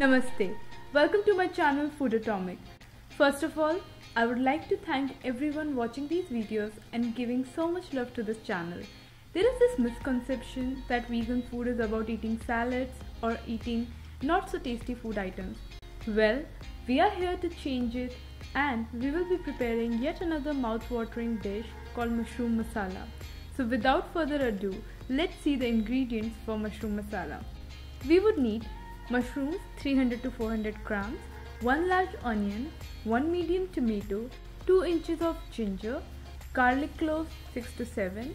Namaste. Welcome to my channel Foodotomic. First of all, I would like to thank everyone watching these videos and giving so much love to this channel. There is this misconception that vegan food is about eating salads or eating not so tasty food items. Well, we are here to change it and we will be preparing yet another mouth-watering dish called Mushroom Masala. So without further ado, let's see the ingredients for Mushroom Masala. We would need mushrooms 300 to 400 grams, 1 large onion, 1 medium tomato, 2 inches of ginger, garlic cloves 6 to 7,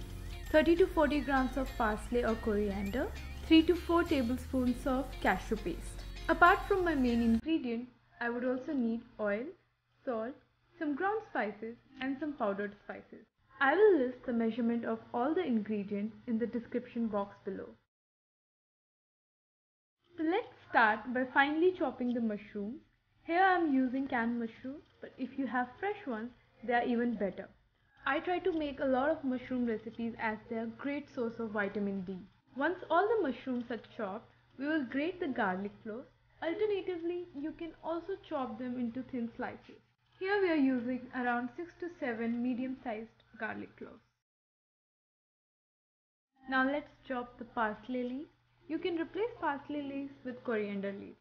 30 to 40 grams of parsley or coriander, 3 to 4 tablespoons of cashew paste. Apart from my main ingredient, I would also need oil, salt, some ground spices and some powdered spices. I will list the measurement of all the ingredients in the description box below. So let's start by finely chopping the mushrooms. Here I am using canned mushrooms, but if you have fresh ones, they are even better. I try to make a lot of mushroom recipes as they are a great source of vitamin D. Once all the mushrooms are chopped, we will grate the garlic cloves. Alternatively, you can also chop them into thin slices. Here we are using around 6 to 7 medium-sized garlic cloves. Now let's chop the parsley leaves. You can replace parsley leaves with coriander leaves.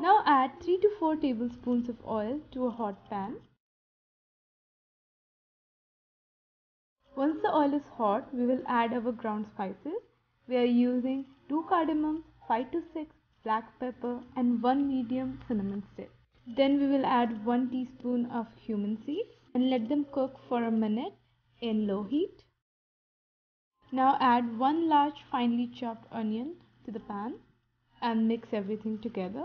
Now add 3 to 4 tablespoons of oil to a hot pan. Once the oil is hot, we will add our ground spices. We are using 2 cardamoms, 5 to 6 black pepper and 1 medium cinnamon stick. Then we will add 1 teaspoon of cumin seeds and let them cook for a minute in low heat. Now add 1 large finely chopped onion to the pan and mix everything together.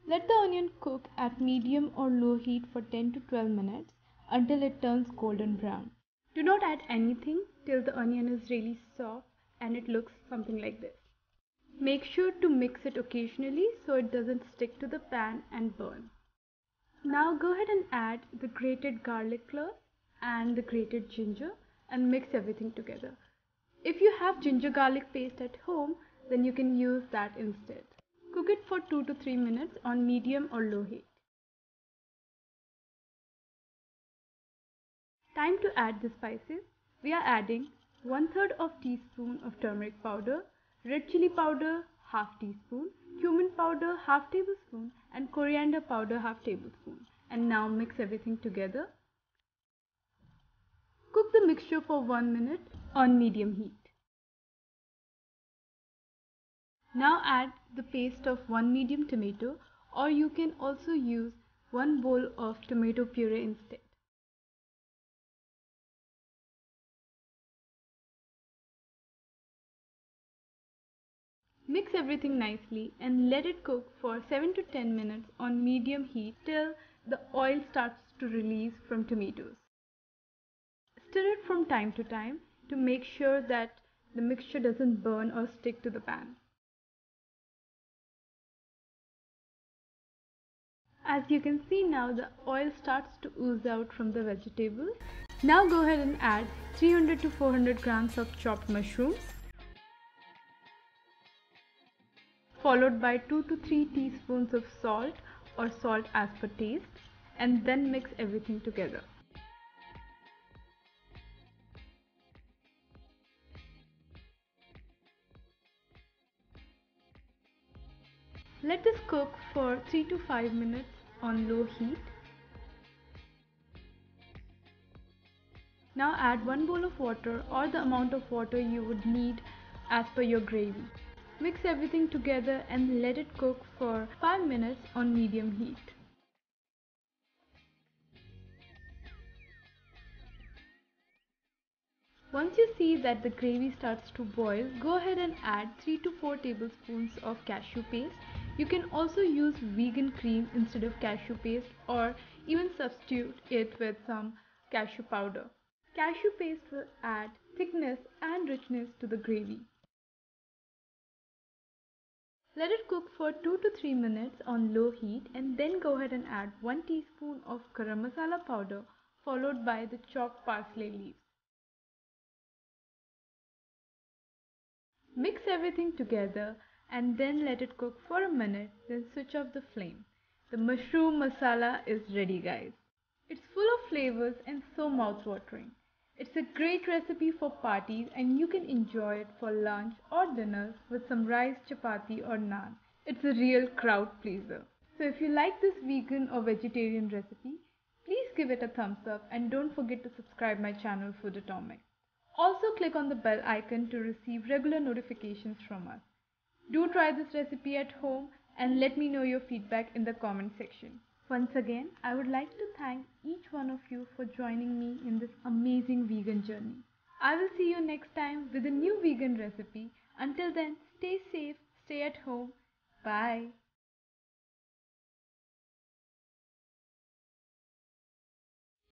Let the onion cook at medium or low heat for 10 to 12 minutes until it turns golden brown. Do not add anything till the onion is really soft and it looks something like this. Make sure to mix it occasionally so it doesn't stick to the pan and burn. Now go ahead and add the grated garlic cloves and the grated ginger and mix everything together. If you have ginger garlic paste at home, then you can use that instead. Cook it for 2 to 3 minutes on medium or low heat. Time to add the spices. We are adding 1/3 of teaspoon of turmeric powder, red chili powder half teaspoon, cumin powder half tablespoon and coriander powder half tablespoon. And now mix everything together. Cook the mixture for 1 minute on medium heat. Now add the paste of 1 medium tomato, or you can also use 1 bowl of tomato puree instead. Mix everything nicely and let it cook for 7 to 10 minutes on medium heat till the oil starts to release from tomatoes. Stir it from time to time to make sure that the mixture doesn't burn or stick to the pan. As you can see now, the oil starts to ooze out from the vegetables. Now go ahead and add 300 to 400 grams of chopped mushrooms, followed by 2 to 3 teaspoons of salt or salt as per taste, and then mix everything together. Let this cook for 3 to 5 minutes on low heat. Now add 1 bowl of water or the amount of water you would need as per your gravy. Mix everything together and let it cook for 5 minutes on medium heat. Once you see that the gravy starts to boil, go ahead and add 3 to 4 tablespoons of cashew paste. You can also use vegan cream instead of cashew paste, or even substitute it with some cashew powder. Cashew paste will add thickness and richness to the gravy. Let it cook for 2 to 3 minutes on low heat and then go ahead and add 1 teaspoon of garam masala powder followed by the chopped parsley leaves. Mix everything together and then let it cook for a minute, then switch off the flame. The mushroom masala is ready, guys. It's full of flavors and so mouth-watering. It's a great recipe for parties and you can enjoy it for lunch or dinner with some rice, chapati or naan. It's a real crowd pleaser. So if you like this vegan or vegetarian recipe, please give it a thumbs up and don't forget to subscribe my channel Foodotomic. Also click on the bell icon to receive regular notifications from us. Do try this recipe at home and let me know your feedback in the comment section. Once again, I would like to thank each one of you for joining me in this amazing vegan journey. I will see you next time with a new vegan recipe. Until then, stay safe, stay at home. Bye.